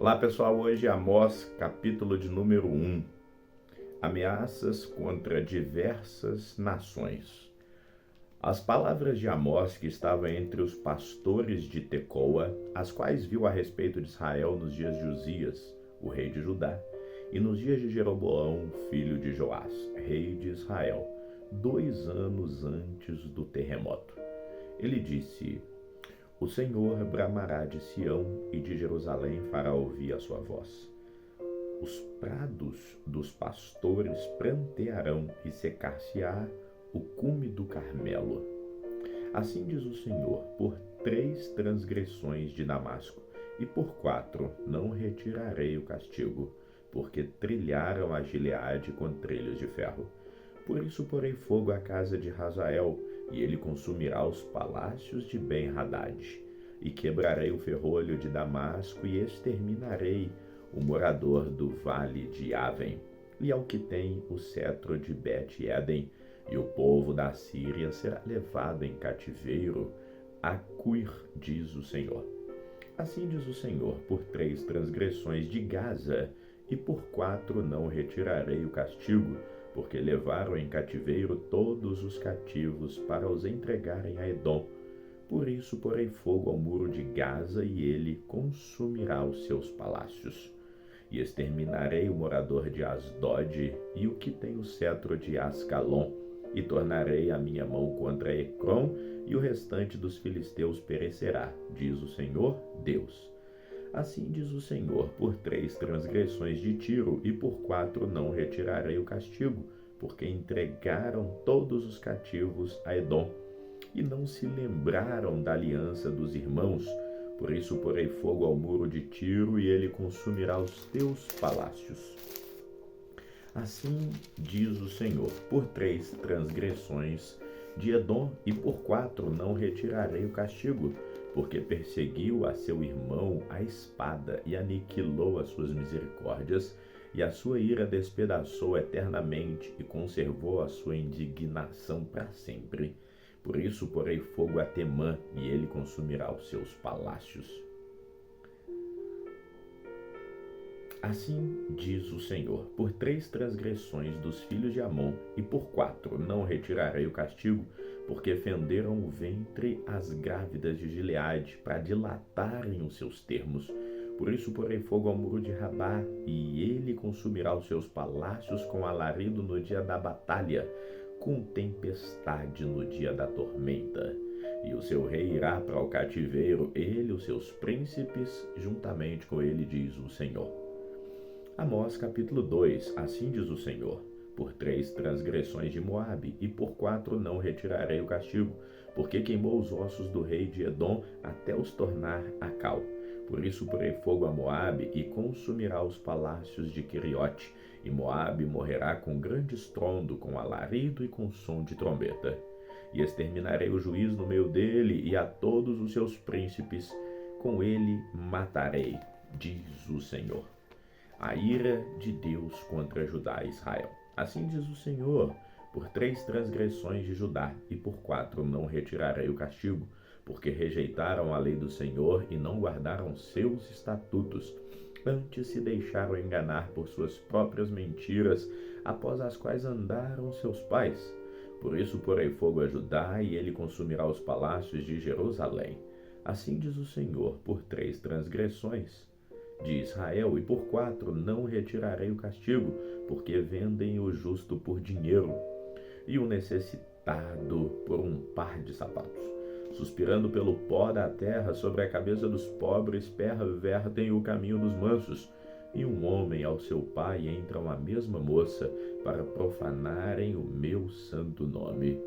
Olá pessoal, hoje Amós, capítulo de número 1. Ameaças contra diversas nações. As palavras de Amós, que estava entre os pastores de Tecoa, as quais viu a respeito de Israel nos dias de Uzias, o rei de Judá, e nos dias de Jeroboão, filho de Joás, rei de Israel, 2 anos antes do terremoto. Ele disse: O Senhor bramará de Sião e de Jerusalém fará ouvir a sua voz. Os prados dos pastores prantearão e secar-se-á o cume do Carmelo. Assim diz o Senhor: por 3 transgressões de Damasco, e por 4 não retirarei o castigo, porque trilharam a Gileade com trilhos de ferro. Por isso porei fogo à casa de Hazael, e ele consumirá os palácios de Ben-Hadad. E quebrarei o ferrolho de Damasco, e exterminarei o morador do vale de Aven, e ao que tem o cetro de Bet-Eden, e o povo da Síria será levado em cativeiro a Cuir, diz o Senhor. Assim diz o Senhor: por 3 transgressões de Gaza, e por 4 não retirarei o castigo, porque levaram em cativeiro todos os cativos para os entregarem a Edom. Por isso porei fogo ao muro de Gaza, e ele consumirá os seus palácios. E exterminarei o morador de Asdod e o que tem o cetro de Ascalon, e tornarei a minha mão contra Ecrom, e o restante dos filisteus perecerá, diz o Senhor Deus. Assim diz o Senhor: por 3 transgressões de Tiro, e por 4 não retirarei o castigo, porque entregaram todos os cativos a Edom, e não se lembraram da aliança dos irmãos. Por isso porei fogo ao muro de Tiro, e ele consumirá os teus palácios. Assim diz o Senhor: por 3 transgressões de Edom, e por 4 não retirarei o castigo, porque perseguiu a seu irmão a espada, e aniquilou as suas misericórdias, e a sua ira despedaçou eternamente, e conservou a sua indignação para sempre. Por isso porei fogo a Temã, e ele consumirá os seus palácios. Assim diz o Senhor: por 3 transgressões dos filhos de Amon, e por 4 não retirarei o castigo, porque fenderam o ventre as grávidas de Gileade, para dilatarem os seus termos. Por isso porei fogo ao muro de Rabá, e ele consumirá os seus palácios com alarido no dia da batalha, com tempestade no dia da tormenta. E o seu rei irá para o cativeiro, ele e os seus príncipes, juntamente com ele, diz o Senhor. Amós capítulo 2. Assim diz o Senhor: por 3 transgressões de Moabe, e por 4 não retirarei o castigo, porque queimou os ossos do rei de Edom até os tornar a cal. Por isso porei fogo a Moabe, e consumirá os palácios de Queriote, e Moabe morrerá com grande estrondo, com alarido e com som de trombeta. E exterminarei o juiz no meio dele, e a todos os seus príncipes com ele matarei, diz o Senhor. A ira de Deus contra Judá e Israel. Assim diz o Senhor: por 3 transgressões de Judá, e por 4 não retirarei o castigo, porque rejeitaram a lei do Senhor e não guardaram seus estatutos, antes se deixaram enganar por suas próprias mentiras, após as quais andaram seus pais. Por isso porei fogo a Judá, e ele consumirá os palácios de Jerusalém. Assim diz o Senhor: por 3 transgressões de Israel, e por 4 não retirarei o castigo, porque vendem o justo por dinheiro, e o necessitado por um par de sapatos. Suspirando pelo pó da terra, sobre a cabeça dos pobres pervertem o caminho dos mansos, e um homem ao seu pai entram a mesma moça, para profanarem o meu santo nome.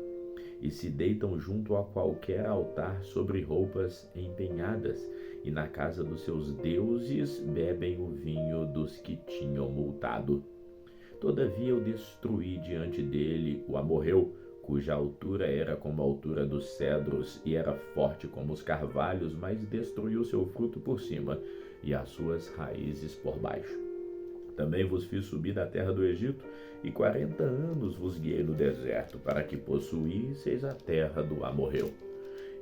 E se deitam junto a qualquer altar sobre roupas empenhadas, e na casa dos seus deuses bebem o vinho dos que tinham multado. Todavia eu destruí diante dele o amorreu, cuja altura era como a altura dos cedros, e era forte como os carvalhos, mas destruiu seu fruto por cima, e as suas raízes por baixo. Também vos fiz subir da terra do Egito, e 40 anos vos guiei no deserto, para que possuísseis a terra do amorreu.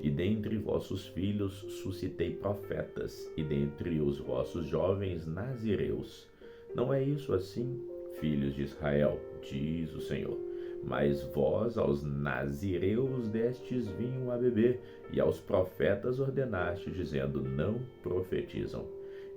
E dentre vossos filhos suscitei profetas, e dentre os vossos jovens nazireus. Não é isso assim, filhos de Israel, diz o Senhor. Mas vós aos nazireus destes vinho a beber, e aos profetas ordenaste, dizendo, não profetizam.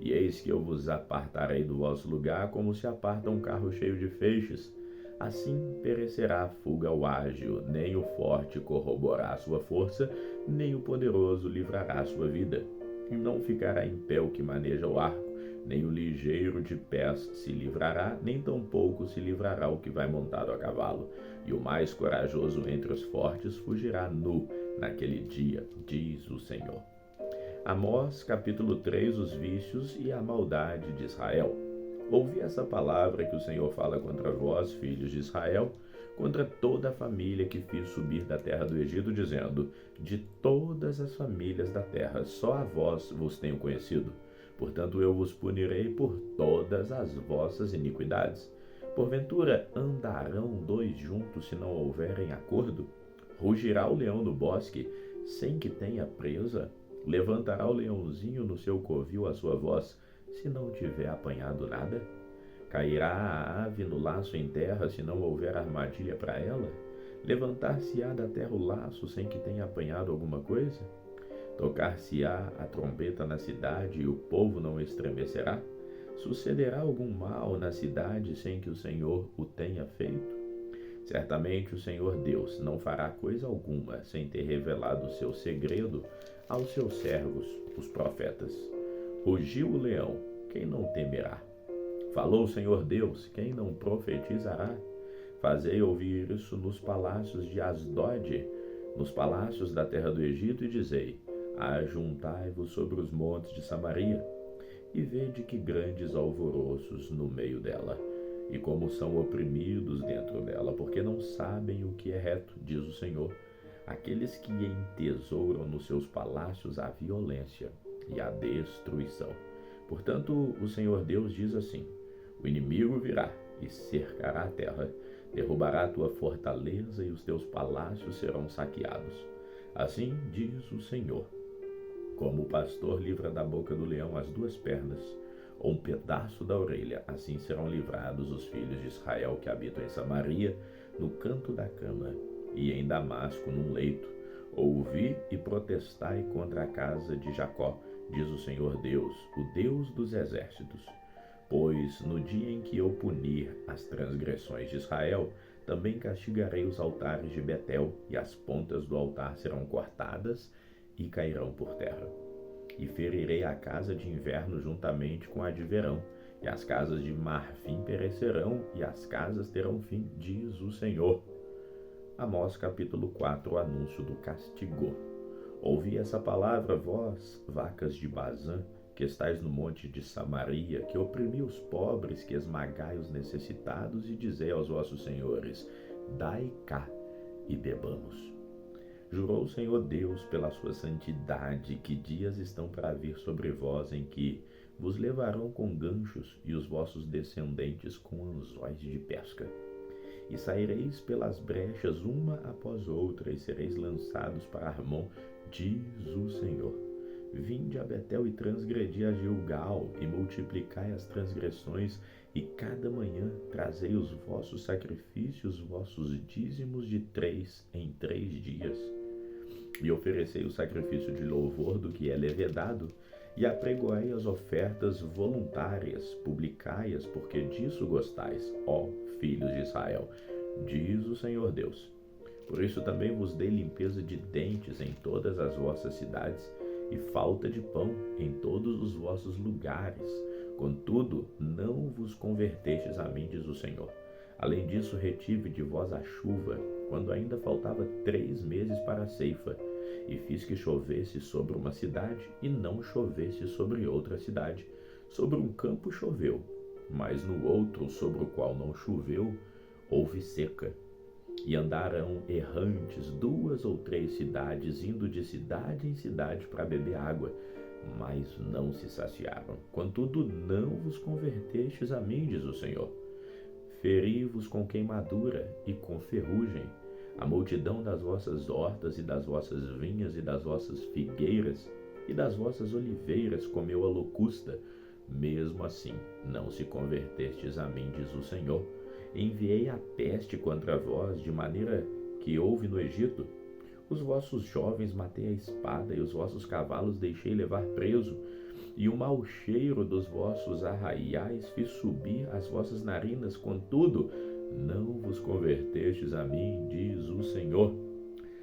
E eis que eu vos apartarei do vosso lugar, como se aparta um carro cheio de feixes. Assim perecerá a fuga o ágil, nem o forte corroborará sua força, nem o poderoso livrará sua vida. E não ficará em pé o que maneja o arco, nem o ligeiro de pés se livrará, nem tampouco se livrará o que vai montado a cavalo. E o mais corajoso entre os fortes fugirá nu naquele dia, diz o Senhor. Amós, capítulo 3, os vícios e a maldade de Israel. Ouvi essa palavra que o Senhor fala contra vós, filhos de Israel, contra toda a família que fiz subir da terra do Egito, dizendo, de todas as famílias da terra, só a vós vos tenho conhecido. Portanto, eu vos punirei por todas as vossas iniquidades. Porventura, andarão dois juntos se não houverem acordo? Rugirá o leão do bosque, sem que tenha presa? Levantará o leãozinho no seu covil a sua voz, se não tiver apanhado nada? Cairá a ave no laço em terra, se não houver armadilha para ela? Levantar-se-á da terra o laço, sem que tenha apanhado alguma coisa? Tocar-se-á a trombeta na cidade, e o povo não estremecerá? Sucederá algum mal na cidade, sem que o Senhor o tenha feito? Certamente o Senhor Deus não fará coisa alguma, sem ter revelado o seu segredo aos seus servos, os profetas. Rugiu o leão, quem não temerá? Falou o Senhor Deus, quem não profetizará? Fazei ouvir isso nos palácios de Asdod, nos palácios da terra do Egito, e dizei, ajuntai-vos sobre os montes de Samaria, e vede que grandes alvoroços no meio dela, e como são oprimidos dentro dela, porque não sabem o que é reto, diz o Senhor, aqueles que entesouram nos seus palácios a violência e a destruição. Portanto, o Senhor Deus diz assim, o inimigo virá e cercará a terra, derrubará a tua fortaleza e os teus palácios serão saqueados. Assim diz o Senhor, como o pastor livra da boca do leão as duas pernas, ou um pedaço da orelha, assim serão livrados os filhos de Israel que habitam em Samaria, no canto da cama, e em Damasco num leito. Ouvi e protestai contra a casa de Jacó, diz o Senhor Deus, o Deus dos exércitos. Pois no dia em que eu punir as transgressões de Israel, também castigarei os altares de Betel, e as pontas do altar serão cortadas e cairão por terra. E ferirei a casa de inverno juntamente com a de verão, e as casas de marfim perecerão, e as casas terão fim, diz o Senhor. Amós capítulo 4, o anúncio do castigo. Ouvi essa palavra, vós, vacas de Bazã, que estais no monte de Samaria, que oprimi os pobres, que esmagai os necessitados, e dizei aos vossos senhores, dai cá e bebamos. Jurou o Senhor Deus pela sua santidade, que dias estão para vir sobre vós, em que vos levarão com ganchos, e os vossos descendentes com anzóis de pesca. E saireis pelas brechas uma após outra, e sereis lançados para Armon, diz o Senhor. Vinde a Betel e transgredi a Gilgal, e multiplicai as transgressões, e cada manhã trazei os vossos sacrifícios, vossos dízimos de 3 em 3 dias. E oferecei o sacrifício de louvor do que é levedado, e apregoai as ofertas voluntárias, publicai-as, porque disso gostais, ó filhos de Israel, diz o Senhor Deus. Por isso também vos dei limpeza de dentes em todas as vossas cidades, e falta de pão em todos os vossos lugares. Contudo, não vos convertestes a mim, diz o Senhor. Além disso, retive de vós a chuva, quando ainda faltava 3 meses para a ceifa, e fiz que chovesse sobre uma cidade, e não chovesse sobre outra cidade. Sobre um campo choveu, mas no outro, sobre o qual não choveu, houve seca. E andarão errantes 2 ou 3 cidades, indo de cidade em cidade para beber água, mas não se saciaram. Contudo, não vos convertestes a mim, diz o Senhor. Feri-vos com queimadura e com ferrugem. A multidão das vossas hortas e das vossas vinhas e das vossas figueiras e das vossas oliveiras comeu a locusta. Mesmo assim, não se convertestes a mim, diz o Senhor. Enviei a peste contra vós, de maneira que houve no Egito. Os vossos jovens matei a espada, e os vossos cavalos deixei levar preso, e o mau cheiro dos vossos arraiais fiz subir as vossas narinas. Contudo, não vos convertestes a mim, diz o Senhor.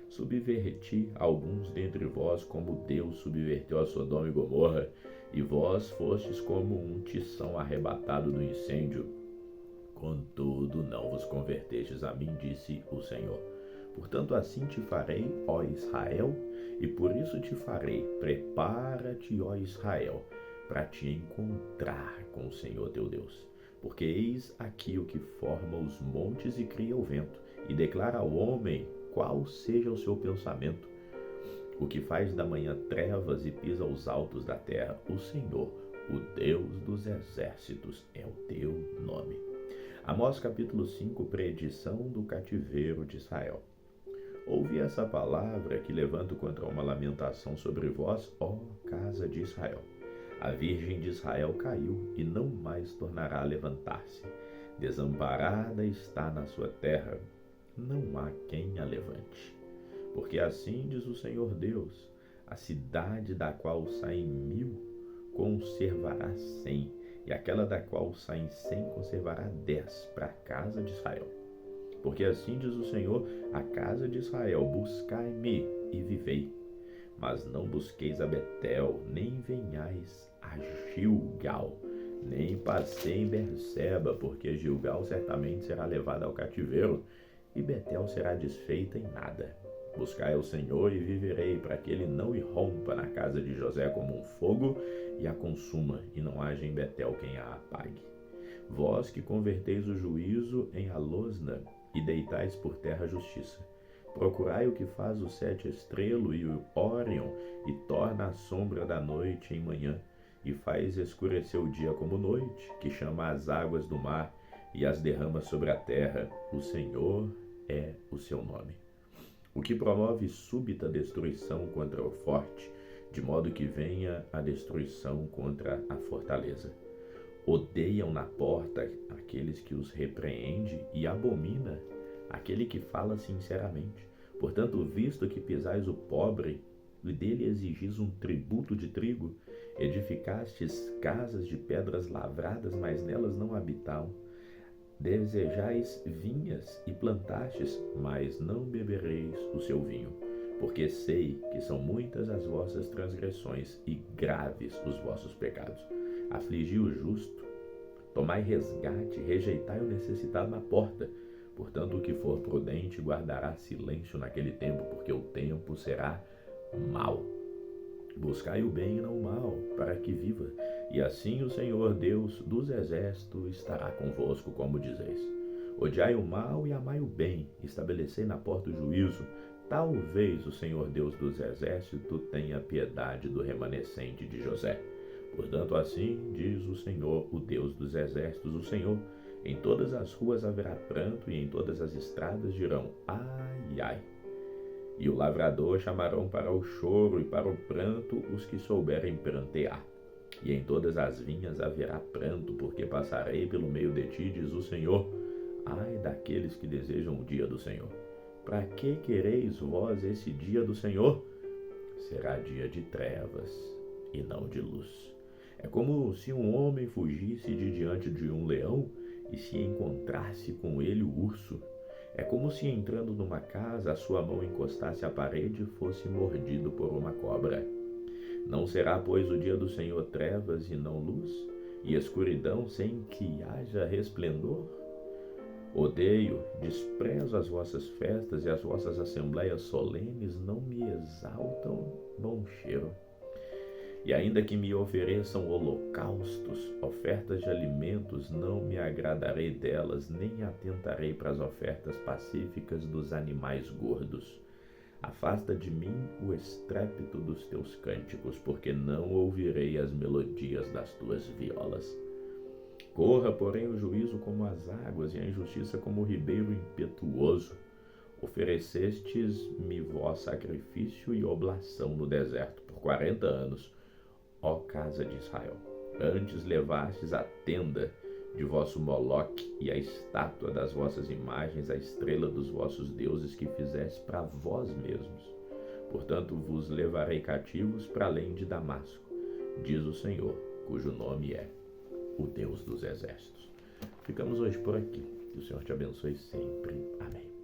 Subverti alguns dentre vós, como Deus subverteu a Sodoma e Gomorra, e vós fostes como um tição arrebatado do incêndio. Contudo, não vos convertestes a mim, disse o Senhor. Portanto, assim te farei, ó Israel, e por isso te farei. Prepara-te, ó Israel, para te encontrar com o Senhor teu Deus. Porque eis aqui o que forma os montes e cria o vento, e declara ao homem qual seja o seu pensamento. O que faz da manhã trevas e pisa os altos da terra. O Senhor, o Deus dos exércitos, é o teu nome. Amós capítulo 5, predição do cativeiro de Israel. Ouvi essa palavra que levanto contra uma lamentação sobre vós, ó casa de Israel. A virgem de Israel caiu e não mais tornará a levantar-se. Desamparada está na sua terra, não há quem a levante. Porque assim diz o Senhor Deus, a cidade da qual saem 1000 conservará 100, e aquela da qual saem 100 conservará 10 para a casa de Israel. Porque assim diz o Senhor, a casa de Israel, buscai-me e vivei. Mas não busqueis a Betel, nem venhais a Gilgal, nem passei em Berseba, porque Gilgal certamente será levada ao cativeiro, e Betel será desfeita em nada. Buscai ao Senhor e viverei, para que ele não irrompa na casa de José como um fogo e a consuma, e não haja em Betel quem a apague. Vós que converteis o juízo em alosna, e deitais por terra a justiça. Procurai o que faz o 7 estrelo e o Órion, e torna a sombra da noite em manhã, e faz escurecer o dia como noite, que chama as águas do mar e as derrama sobre a terra. O Senhor é o seu nome. O que promove súbita destruição contra o forte, de modo que venha a destruição contra a fortaleza. Odeiam na porta aqueles que os repreende e abomina aquele que fala sinceramente. Portanto, visto que pisais o pobre e dele exigis um tributo de trigo, edificastes casas de pedras lavradas, mas nelas não habitam. Desejais vinhas e plantastes, mas não bebereis o seu vinho. Porque sei que são muitas as vossas transgressões e graves os vossos pecados. Afligi o justo, tomai resgate, rejeitai o necessitado na porta. Portanto, o que for prudente guardará silêncio naquele tempo, porque o tempo será mau. Buscai o bem e não o mal, para que viva. E assim o Senhor Deus dos exércitos estará convosco, como dizeis. Odiai o mal e amai o bem, estabelecei na porta o juízo. Talvez o Senhor Deus dos exércitos tenha piedade do remanescente de José. Portanto, assim diz o Senhor, o Deus dos exércitos, o Senhor: em todas as ruas haverá pranto, e em todas as estradas dirão, ai, ai. E o lavrador chamarão para o choro e para o pranto os que souberem prantear. E em todas as vinhas haverá pranto, porque passarei pelo meio de ti, diz o Senhor. Ai daqueles que desejam o dia do Senhor. Para que quereis vós esse dia do Senhor? Será dia de trevas e não de luz. É como se um homem fugisse de diante de um leão e se encontrasse com ele o urso. É como se, entrando numa casa, a sua mão encostasse à parede e fosse mordido por uma cobra. Não será, pois, o dia do Senhor trevas e não luz, e escuridão sem que haja resplendor? Odeio, desprezo as vossas festas, e as vossas assembleias solenes não me exaltam bom cheiro. E ainda que me ofereçam holocaustos, ofertas de alimentos, não me agradarei delas, nem atentarei para as ofertas pacíficas dos animais gordos. Afasta de mim o estrépito dos teus cânticos, porque não ouvirei as melodias das tuas violas. Corra, porém, o juízo como as águas, e a injustiça como o ribeiro impetuoso. Oferecestes-me vós sacrifício e oblação no deserto por 40 anos, ó casa de Israel. Antes levastes a tenda de vosso Moloque e a estátua das vossas imagens, a estrela dos vossos deuses que fizeste para vós mesmos. Portanto, vos levarei cativos para além de Damasco, diz o Senhor, cujo nome é o Deus dos exércitos. Ficamos hoje por aqui. Que o Senhor te abençoe sempre. Amém.